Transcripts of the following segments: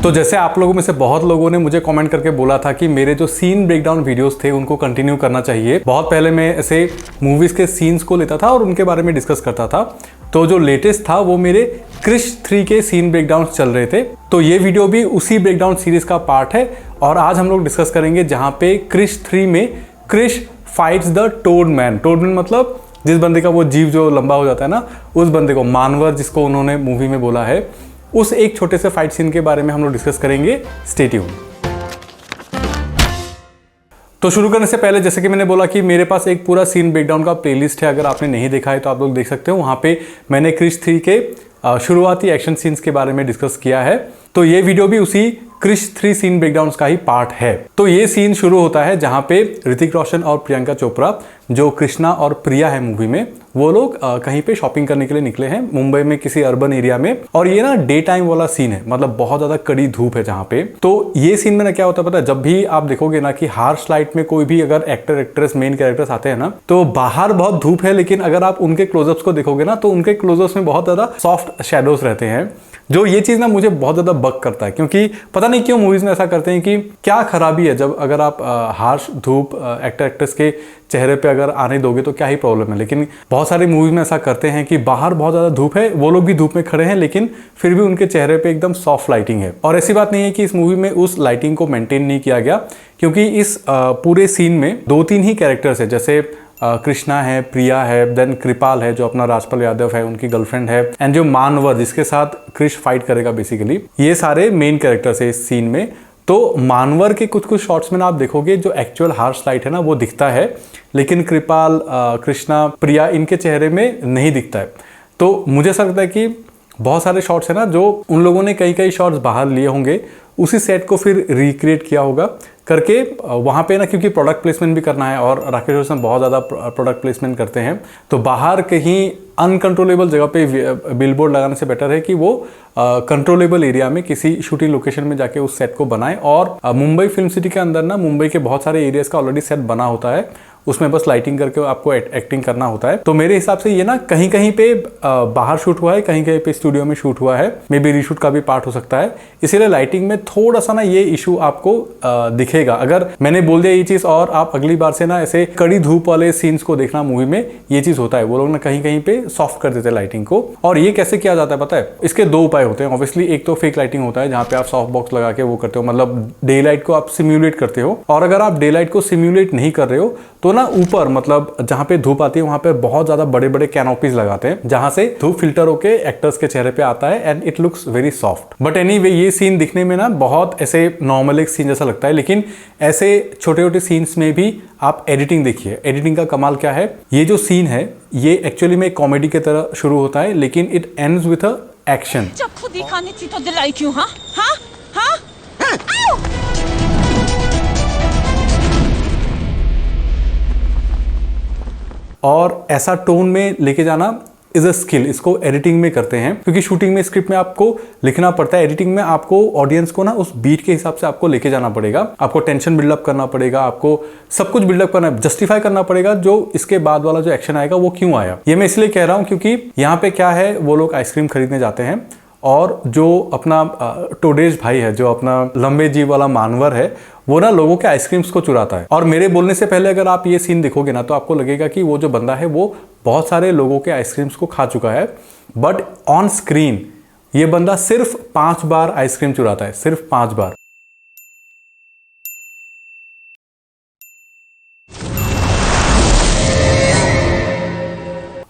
तो जैसे आप लोगों में से बहुत लोगों ने मुझे कमेंट करके बोला था कि मेरे जो सीन ब्रेकडाउन वीडियोस थे उनको कंटिन्यू करना चाहिए। बहुत पहले मैं ऐसे मूवीज के सीन्स को लेता था और उनके बारे में डिस्कस करता था। तो जो लेटेस्ट था वो मेरे क्रिश 3 के सीन ब्रेकडाउन चल रहे थे। तो ये वीडियो भी उसी ब्रेकडाउन सीरीज का पार्ट है और आज हम लोग डिस्कस करेंगे जहां पे क्रिश 3 में Krrish fights the toad man. Toad man मतलब जिस बंदे का वो जीव जो लंबा हो जाता है ना, उस बंदे को, मानवर जिसको उन्होंने मूवी में बोला है, उस एक छोटे से फाइट सीन के बारे में हम लोग डिस्कस करेंगे। Stay tune. तो शुरू करने से पहले जैसे कि मैंने बोला कि मेरे पास एक पूरा सीन ब्रेकडाउन का प्लेलिस्ट है। अगर आपने नहीं देखा है तो आप लोग देख सकते हो। वहां पे मैंने क्रिश 3 के शुरुआती एक्शन सीन्स के बारे में डिस्कस किया है। तो ये वीडियो भी उसी क्रिश 3 सीन ब्रेकडाउन्स का ही पार्ट है। तो ये सीन शुरू होता है जहां पे ऋतिक रोशन और प्रियंका चोपड़ा, जो कृष्णा और प्रिया है मूवी में, वो लोग कहीं पे शॉपिंग करने के लिए निकले हैं मुंबई में किसी अर्बन एरिया में। और ये ना डे टाइम वाला सीन है, मतलब बहुत ज्यादा कड़ी धूप है जहां पे। तो ये सीन में ना क्या होता है पता है, जब भी आप देखोगे ना कि हार्श लाइट में कोई भी अगर एक्टर एक्ट्रेस मेन कैरेक्टर्स आते हैं ना, तो बाहर बहुत धूप है, लेकिन अगर आप उनके क्लोजअप्स को देखोगे ना तो उनके क्लोजअप्स में बहुत ज्यादा सॉफ्ट शेडोज रहते हैं। जो ये चीज ना मुझे बहुत ज्यादा बग करता है, क्योंकि पता नहीं क्यों मूवीज में ऐसा करते हैं कि क्या खराबी है जब अगर आप हार्श धूप एक्टर एक्ट्रेस के चेहरे पे अगर आने दोगे तो क्या ही प्रॉब्लम है। लेकिन बहुत सारी मूवीज में ऐसा करते हैं कि बाहर बहुत ज्यादा धूप है, वो लोग भी धूप में खड़े हैं, लेकिन फिर भी उनके चेहरे पे एकदम सॉफ्ट लाइटिंग है। और ऐसी बात नहीं है कि इस मूवी में उस लाइटिंग को मेंटेन नहीं किया गया, क्योंकि इस पूरे सीन में 2-3 ही कैरेक्टर्स है। जैसे कृष्णा है, प्रिया है, देन कृपाल है जो अपना राजपाल यादव है, उनकी गर्लफ्रेंड है, एंड जो मानवर जिसके साथ क्रिश फाइट करेगा बेसिकली, ये सारे मेन कैरेक्टर्स है इस सीन में। तो मानवर के कुछ कुछ शॉट्स में ना आप देखोगे जो एक्चुअल हार्श लाइट है ना वो दिखता है, लेकिन कृपाल, कृष्णा, प्रिया, इनके चेहरे में नहीं दिखता है। तो मुझे ऐसा लगता है कि बहुत सारे शॉट्स है ना जो उन लोगों ने कई शॉट्स बाहर लिए होंगे, उसी सेट को फिर रिक्रिएट किया होगा करके वहाँ पे ना, क्योंकि प्रोडक्ट प्लेसमेंट भी करना है और राकेश रोशन बहुत ज़्यादा प्रोडक्ट प्लेसमेंट करते हैं। तो बाहर कहीं अनकंट्रोलेबल जगह पे बिलबोर्ड लगाने से बेटर है कि वो कंट्रोलेबल एरिया में किसी शूटिंग लोकेशन में जाके उस सेट को बनाएं। और मुंबई फिल्म सिटी के अंदर ना मुंबई के बहुत सारे एरियाज का ऑलरेडी सेट बना होता है, उसमें बस लाइटिंग करके आपको एक्टिंग करना होता है। तो मेरे हिसाब से ये ना कहीं कहीं पे बाहर शूट हुआ है, कहीं कहीं पे स्टूडियो में शूट हुआ है, मे बी रीशूट का भी पार्ट हो सकता है। इसीलिए लाइटिंग में थोड़ा सा ना ये इशू आपको दिखेगा। अगर मैंने बोल दिया ये चीज और आप अगली बार से ना ऐसे कड़ी धूप वाले सीन्स को देखना मूवी में, ये चीज होता है, वो लोग ना कहीं कहीं पे सॉफ्ट कर देते हैं लाइटिंग को। और ये कैसे किया जाता है पता है, इसके 2 उपाय होते हैं। ऑब्वियसली एक तो फेक लाइटिंग होता है जहाँ पे आप सॉफ्ट बॉक्स लगा के वो करते हो, मतलब डे लाइट को आप सिम्युलेट करते हो। और अगर आप डे लाइट को सिम्युलेट नहीं कर रहे हो तो ना ऊपर, मतलब जहां पे धूप आती है वहां पे बहुत ज्यादा बड़े बड़े कैनोपीज लगाते हैं, जहां से धूप फिल्टर होके एक्टर्स के चेहरे पे आता है and it looks very soft. But anyway ये सीन दिखने में ना बहुत ऐसे नॉर्मल एक सीन जैसा लगता है, लेकिन ऐसे छोटे छोटे सीन्स में भी आप एडिटिंग देखिए। एडिटिंग का कमाल क्या है, ये जो सीन है ये एक्चुअली में कॉमेडी की तरह शुरू होता है, लेकिन it ends with a action. जब खुद ही खाने थी तो दिलाई क्यों? हाँ हाँ हाँ। और ऐसा टोन में लेके जाना इज अ स्किल, इसको एडिटिंग में करते हैं, क्योंकि शूटिंग में स्क्रिप्ट में आपको लिखना पड़ता है, एडिटिंग में आपको ऑडियंस को ना उस बीट के हिसाब से आपको लेके जाना पड़ेगा, आपको टेंशन बिल्डअप करना पड़ेगा, आपको सब कुछ बिल्डअप करना, जस्टिफाई करना पड़ेगा जो इसके बाद वाला जो एक्शन आएगा वो क्यों आया। ये मैं इसलिए कह रहा हूं क्योंकि यहाँ पे क्या है, वो लोग आइसक्रीम खरीदने जाते हैं और जो अपना टोडेज भाई है, जो अपना लंबे जीव वाला मानवर है, वो ना लोगों के आइसक्रीम्स को चुराता है। और मेरे बोलने से पहले अगर आप ये सीन देखोगे ना तो आपको लगेगा कि वो जो बंदा है वो बहुत सारे लोगों के आइसक्रीम्स को खा चुका है, बट ऑन स्क्रीन ये बंदा सिर्फ 5 बार आइसक्रीम चुराता है, सिर्फ 5 बार।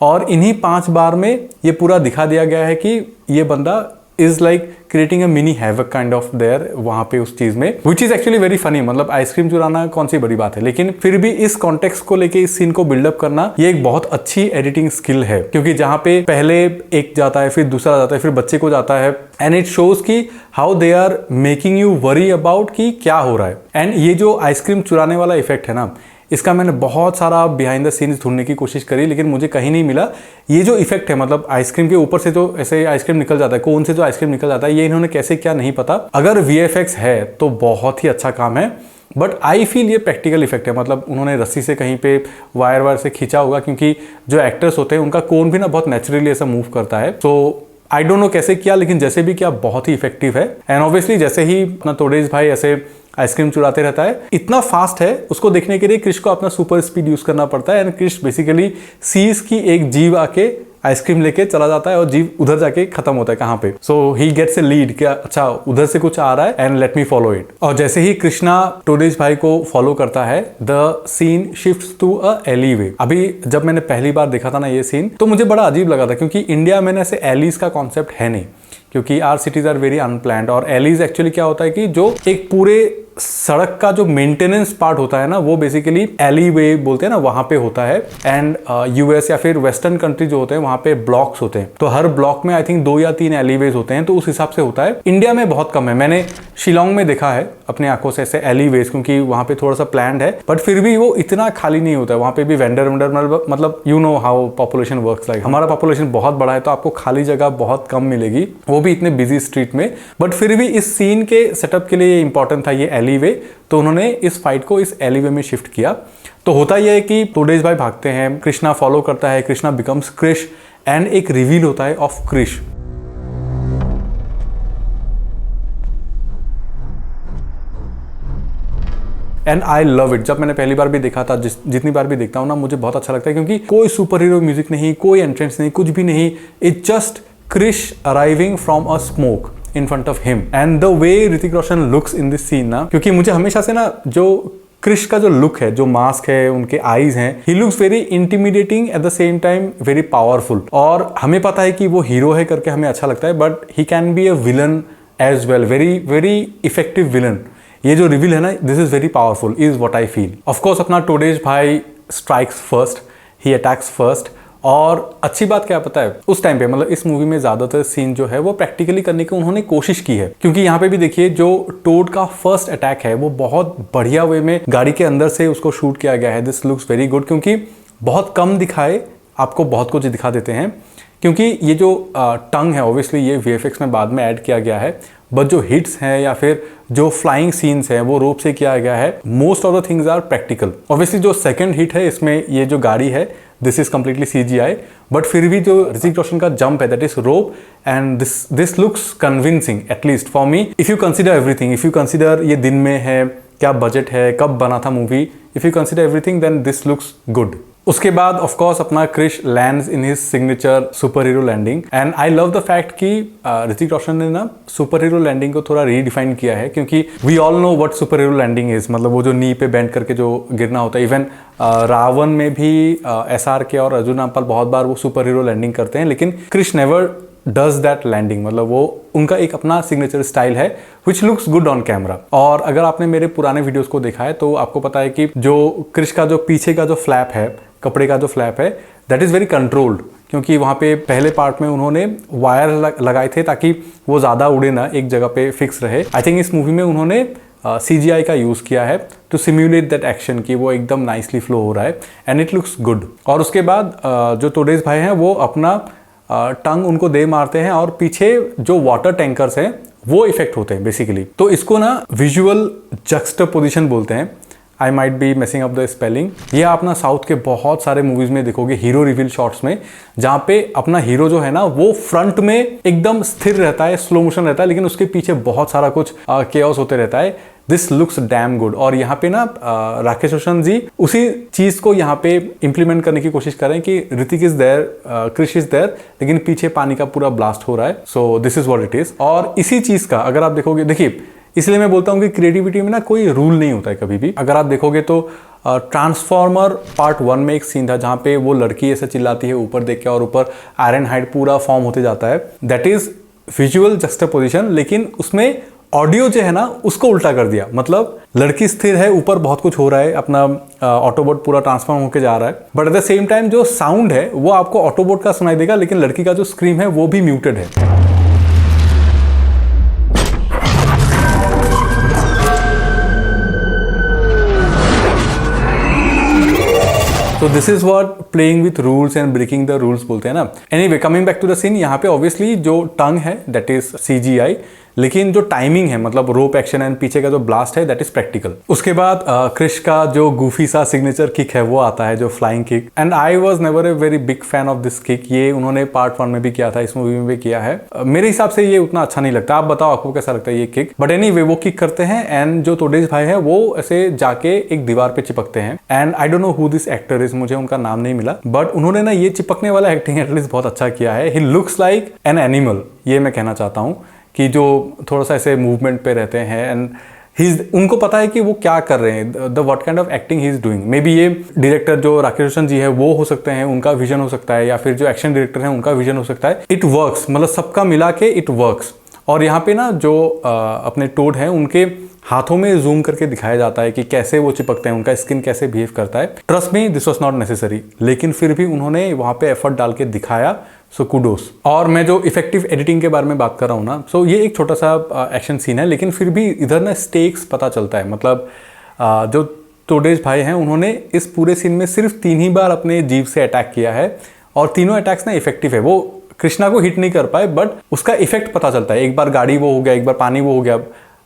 और इन्हीं 5 बार में ये पूरा दिखा दिया गया है कि ये बंदा is like creating a mini havoc kind of their वहां पे उस चीज में, which is actually very funny. मतलब आइसक्रीम चुराना कौन सी बड़ी बात है, लेकिन फिर भी इस कॉन्टेक्स्ट को लेके इस सीन को बिल्डअप करना ये एक बहुत अच्छी एडिटिंग स्किल है, क्योंकि जहां पे पहले एक जाता है, फिर दूसरा जाता है, फिर बच्चे को जाता है, एंड इट शोज कि how they are making you worry about कि क्या हो रहा है। एंड ये जो आइसक्रीम चुराने वाला इफेक्ट है ना, इसका मैंने बहुत सारा बिहाइंड द सीन्स ढूंढने की कोशिश करी, लेकिन मुझे कहीं नहीं मिला। ये जो इफेक्ट है, मतलब आइसक्रीम के ऊपर से जो ऐसे आइसक्रीम निकल जाता है, कोन से जो आइसक्रीम निकल जाता है, ये इन्होंने कैसे किया नहीं पता। अगर VFX है तो बहुत ही अच्छा काम है, बट आई फील ये प्रैक्टिकल इफेक्ट है। मतलब उन्होंने रस्सी से कहीं पे वायर से खींचा होगा, क्योंकि जो एक्टर्स होते हैं उनका कोन भी ना बहुत नेचुरली ऐसा मूव करता है। तो आई डोंट नो कैसे किया, लेकिन जैसे भी किया बहुत ही इफेक्टिव है। एंड ऑब्वियसली जैसे ही अपना तोडेश भाई ऐसे आइसक्रीम चुराते रहता है, इतना फास्ट है, उसको देखने के लिए क्रिश को अपना सुपर स्पीड यूज करना पड़ता है। एंड क्रिश बेसिकली सीज की एक जीव आके आइसक्रीम लेके चला जाता है और जीव उधर जाके खत्म होता है कहाँ पे। सो ही गेट्स ए लीड कि अच्छा उधर से कुछ आ रहा है and let me follow it. और जैसे ही कृष्णा तोडेश भाई को फॉलो करता है, the scene shifts to a alleyway. अभी जब मैंने पहली बार देखा था ना ये सीन, तो मुझे बड़ा अजीब लगा था, क्योंकि इंडिया में ऐसे एलीज का कॉन्सेप्ट है नहीं, क्योंकि our cities are very unplanned. और एलीज एक्चुअली क्या होता है कि जो एक पूरे सड़क का जो मेंटेनेंस पार्ट होता है ना, वो बेसिकली एली वे बोलते हैं ना, वहां पे होता है। एंड यूएस या फिर वेस्टर्न कंट्री जो होते हैं वहां पे ब्लॉक्स होते हैं, तो हर ब्लॉक में आई थिंक 2 या 3 एलीवेज होते हैं, तो उस हिसाब से होता है। इंडिया में बहुत कम है, मैंने शिलोंग में देखा है अपने आंखों से ऐसे एलीवेज, क्योंकि वहां पे थोड़ा सा प्लान्ड है, बट फिर भी वो इतना खाली नहीं होता है। वहां पे भी वेंडर मतलब you know how population works like. हमारा पॉपुलेशन बहुत बड़ा है, तो आपको खाली जगह बहुत कम मिलेगी, वो भी इतने बिजी स्ट्रीट में। बट फिर भी इस सीन के सेटअप के लिए इंपॉर्टेंट था ये एलीवे, तो उन्होंने इस फाइट को इस एलीवे में शिफ्ट किया। तो होता यह है कि तोडेश भाई भागते हैं, कृष्णा फॉलो करता है, कृष्णा बिकम्स क्रिश, एंड एक रिवील होता है of Krrish. And I love it. जब मैंने पहली बार भी देखा था, जितनी बार भी देखता हूँ ना, मुझे बहुत अच्छा लगता है, क्योंकि कोई सुपर हीरो म्यूजिक नहीं, कोई एंट्रेंस नहीं, कुछ भी नहीं, it just Krrish arriving from a smoke in front of him and the way Hrithik Roshan looks in this scene ना, क्योंकि मुझे हमेशा से ना जो क्रिश का जो लुक है, जो मास्क है, उनके आईज हैं, he looks very intimidating at the same time very powerful. और हमें पता है कि वो हीरो है करके हमें अच्छा लगता है, but he can be a villain as well, very very effective villain. ये जो रिवील है ना, this is very powerful is what I feel. Of course अपना तोडेश भाई strikes first, he attacks first. और अच्छी बात क्या पता है, उस टाइम पे मतलब इस मूवी में ज्यादातर सीन जो है वो प्रैक्टिकली करने की उन्होंने कोशिश की है, क्योंकि यहाँ पे भी देखिए जो टोड का फर्स्ट अटैक है वो बहुत बढ़िया वे में गाड़ी के अंदर से उसको शूट किया गया है। दिस लुक्स वेरी गुड, क्योंकि बहुत कम दिखाए आपको बहुत कुछ दिखा देते हैं, क्योंकि ये जो टंग है ऑब्वियसली ये VFX में बाद में ऐड किया गया है, बट जो हिट्स हैं या फिर जो फ्लाइंग सीन्स हैं वो रोप से किया गया है। Most of the things are practical. Obviously जो सेकंड हिट है इसमें ये जो गाड़ी है, this is completely CGI, but फिर भी जो ऋतिक रोशन का जंप है that is rope, and this looks convincing at least for me. If you consider everything, if you consider ये दिन में है, क्या बजट है, कब बना था movie, if you consider everything then this looks good. उसके बाद ऑफ कोर्स अपना Krrish lands in his signature superhero landing, and I love the fact कि ऋतिक रोशन ने ना सुपर हीरो लैंडिंग को थोड़ा रीडिफाइन किया है, क्योंकि we all know what superhero landing is, मतलब वो जो नी पे बेंड करके जो गिरना होता है। इवन रावण में भी SRK और अर्जुन रामपाल बहुत बार वो सुपर हीरो लैंडिंग करते हैं, लेकिन Krrish never does that landing, मतलब वो उनका एक अपना सिग्नेचर स्टाइल है which looks good on camera. और अगर आपने मेरे पुराने वीडियोस को देखा है तो आपको पता है कि जो क्रिश का जो पीछे का जो फ्लैप है, कपड़े का जो फ्लैप है, दैट इज़ वेरी कंट्रोल्ड, क्योंकि वहाँ पे पहले पार्ट में उन्होंने वायर लगाए थे ताकि वो ज़्यादा उड़े ना, एक जगह पे फिक्स रहे। आई थिंक इस मूवी में उन्होंने CGI का यूज़ किया है टू सिम्युलेट दैट एक्शन की वो एकदम नाइसली फ्लो हो रहा है, एंड इट लुक्स गुड। और उसके बाद जो तोडेश भाई हैं वो अपना टंग उनको दे मारते हैं, और पीछे जो वाटर टैंकर्स हैं वो इफेक्ट होते हैं बेसिकली। तो इसको ना विजुअल जक्सटापोजिशन बोलते हैं। I might be messing up the spelling. ये आप ना साउथ के बहुत सारे मूवीज में देखोगे हीरो रिवील शॉट्स में, जहाँ पे अपना हीरो जो है ना वो फ्रंट में एकदम स्थिर रहता है, स्लो मोशन रहता है, लेकिन उसके पीछे बहुत सारा कुछ केओस होते रहता है। This looks damn good. और यहाँ पे ना राकेश रोशन जी उसी चीज को यहाँ पे इंप्लीमेंट करने की कोशिश कर रहे हैं कि Hrithik is there, Krrish is there, लेकिन पीछे पानी का पूरा ब्लास्ट हो रहा है। So this is what it is. और इसी चीज का अगर आप देखोगे, देखिए इसलिए मैं बोलता हूँ कि क्रिएटिविटी में ना कोई रूल नहीं होता है कभी भी। अगर आप देखोगे तो ट्रांसफॉर्मर पार्ट 1 में एक सीन था जहाँ पे वो लड़की ऐसे चिल्लाती है ऊपर देख के, और ऊपर आयरन हाइड पूरा फॉर्म होते जाता है। दैट इज विजुअल जस्टिपोजिशन, लेकिन उसमें ऑडियो जो है ना उसको उल्टा कर दिया। मतलब लड़की स्थिर है, ऊपर बहुत कुछ हो रहा है, अपना ऑटोबोट पूरा ट्रांसफॉर्म होकर जा रहा है, but at the same time जो साउंड है वो आपको ऑटोबोट का सुनाई देगा, लेकिन लड़की का जो स्क्रीम है वो भी म्यूटेड है। तो this is what playing with rules and breaking the rules बोलते हैं ना। Anyway, coming back to the scene, यहाँ पे ऑब्वियसली जो टंग है दैट इज CGI, लेकिन जो टाइमिंग है मतलब रोप एक्शन एंड पीछे का जो ब्लास्ट है दैट इज प्रैक्टिकल। उसके बाद क्रिश का जो गूफी सा सिग्नेचर किक है वो आता है, जो flying kick, and I was never a very big fan of this kick. ये उन्होंने पार्ट 1 में भी किया था, इस मूवी में भी किया है। मेरे हिसाब से ये उतना अच्छा नहीं लगता, आप बताओ आपको कैसा लगता है ये किक। बट एनीवे वो किक करते हैं एंड जो तोडेश भाई है वो ऐसे जाके एक दीवार पे चिपकते हैं and I don't know who this actor is, मुझे उनका नाम नहीं मिला, बट उन्होंने ना ये चिपकने वाला एक्टिंग एटलीस्ट बहुत अच्छा किया है। He looks like an animal, ये मैं कहना चाहता हूँ कि जो थोड़ा सा ऐसे मूवमेंट पे रहते हैं एंड उनको पता है कि वो क्या कर रहे हैं, the what kind of acting he is doing. May be ये डायरेक्टर जो राकेश रोशन जी है वो हो सकते हैं, उनका विजन हो सकता है, या फिर जो एक्शन डायरेक्टर है उनका विजन हो सकता है। इट वर्क्स, मतलब सबका मिला के इट वर्क्स। और यहाँ पे ना जो अपने टोड हैं उनके हाथों में जूम करके दिखाया जाता है कि कैसे वो चिपकते हैं, उनका स्किन कैसे बिहेव करता है। Trust me this was not necessary, लेकिन फिर भी उन्होंने वहाँ पे एफर्ट डाल के दिखाया, सो कुडोस। और मैं जो इफेक्टिव एडिटिंग के बारे में बात कर रहा हूँ ना, सो ये एक छोटा सा एक्शन सीन है, लेकिन फिर भी इधर ना स्टेक्स पता चलता है। मतलब जो तोडेश भाई हैं उन्होंने इस पूरे सीन में सिर्फ 3 ही बार अपने जीव से अटैक किया है और तीनों अटैक्स ना इफेक्टिव है। वो कृष्णा को हिट नहीं कर पाए बट उसका इफेक्ट पता चलता है। एक बार गाड़ी वो हो गया, एक बार पानी वो हो गया,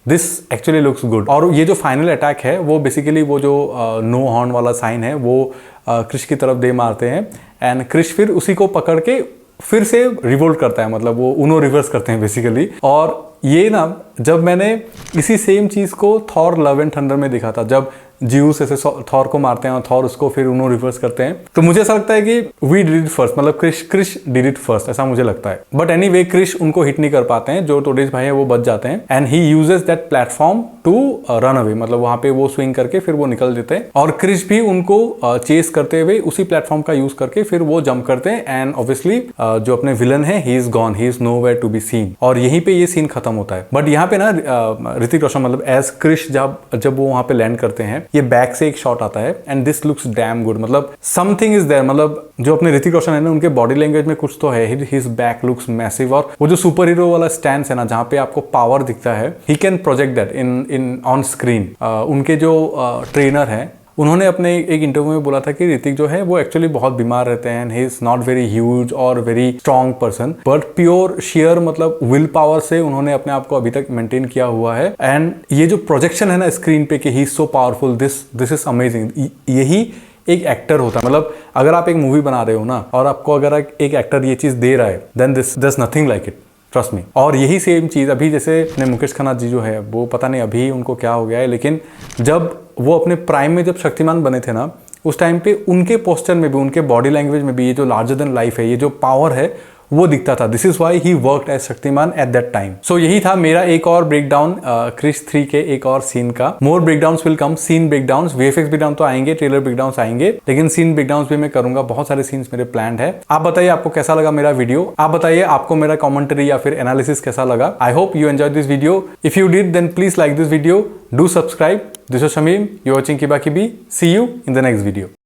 दिस एक्चुअली लुक्स गुड। और ये जो फाइनल अटैक है वो बेसिकली वो जो नो हॉर्न वाला साइन है वो क्रिश की तरफ दे मारते हैं एंड क्रिश फिर उसी को पकड़ के फिर से रिवोल्ट करता है, मतलब वो उनो रिवर्स करते हैं बेसिकली। और ये ना जब मैंने इसी सेम चीज़ को थॉर लव एंड थंडर में देखा था, जब जियूस ऐसे थॉर को मारते हैं और थॉर उसको फिर उन्होंने रिवर्स करते हैं, तो मुझे ऐसा लगता है कि वी डिड इट फर्स्ट, मतलब क्रिश डिड इट फर्स्ट, ऐसा मुझे लगता है। बट एनीवे क्रिश उनको हिट नहीं कर पाते हैं, जो तोडेश भाई है वो बच जाते हैं and he uses that platform to run away, मतलब वहां पे वो स्विंग करके फिर वो निकल देते हैं और क्रिश भी उनको चेस करते हुए उसी प्लेटफॉर्म का यूज करके फिर वो जंप करते हैं एंड ऑब्वियसली जो अपने विलन है he is gone, he is nowhere to be seen. और यहीं पे ये सीन खत्म होता है। बट यहाँ पे ना ऋतिक रोशन मतलब एज क्रिश जब वो वहां पे लैंड करते हैं, ये बैक से एक शॉट आता है and this looks damn good, मतलब समथिंग इज देयर। मतलब जो अपने ऋतिक रोशन है ना उनके बॉडी लैंग्वेज में कुछ तो है, हिज बैक लुक्स मैसिव। और वो जो सुपर हीरो वाला स्टैंस है ना जहाँ पे आपको पावर दिखता है, he can project that in on screen. उनके जो ट्रेनर हैं उन्होंने अपने एक इंटरव्यू में बोला था कि ऋतिक जो है वो एक्चुअली बहुत बीमार रहते हैं, he is not very huge और very strong person, but pure sheer मतलब विल पावर से उन्होंने अपने आप को अभी तक मेंटेन किया हुआ है। एंड ये जो प्रोजेक्शन है ना स्क्रीन पे कि he is so powerful, this is amazing. यही एक एक्टर होता है। मतलब अगर आप एक मूवी बना रहे हो ना और आपको अगर एक एक्टर ये चीज दे रहा है, then this nothing like it, trust me. और यही सेम चीज़ अभी जैसे अपने मुकेश खन्ना जी जो है वो पता नहीं अभी उनको क्या हो गया है, लेकिन जब वो अपने प्राइम में जब शक्तिमान बने थे ना उस टाइम पे उनके पोस्टर में भी, उनके बॉडी लैंग्वेज में भी ये जो लार्जर देन लाइफ है, ये जो पावर है वो दिखता था। This is why he worked as Shaktimaan at that time. So यही था मेरा एक और ब्रेकडाउन क्रिश 3 के एक और सीन का। More breakdowns will come, scene breakdowns, VFX breakdown तो आएंगे, ट्रेलर ब्रेकडाउन्स आएंगे, लेकिन सीन ब्रेकडाउन्स भी मैं करूंगा। बहुत सारे सीन्स मेरे प्लान्ड है। आप बताइए आपको कैसा लगा मेरा वीडियो, आप बताइए आपको मेरा कमेंट्री या फिर एनालिसिस कैसा लगा। I hope you enjoy this video. If you did then please like this video, do subscribe. This is Shamim, you watching Kiba Kibi. See you in the next video.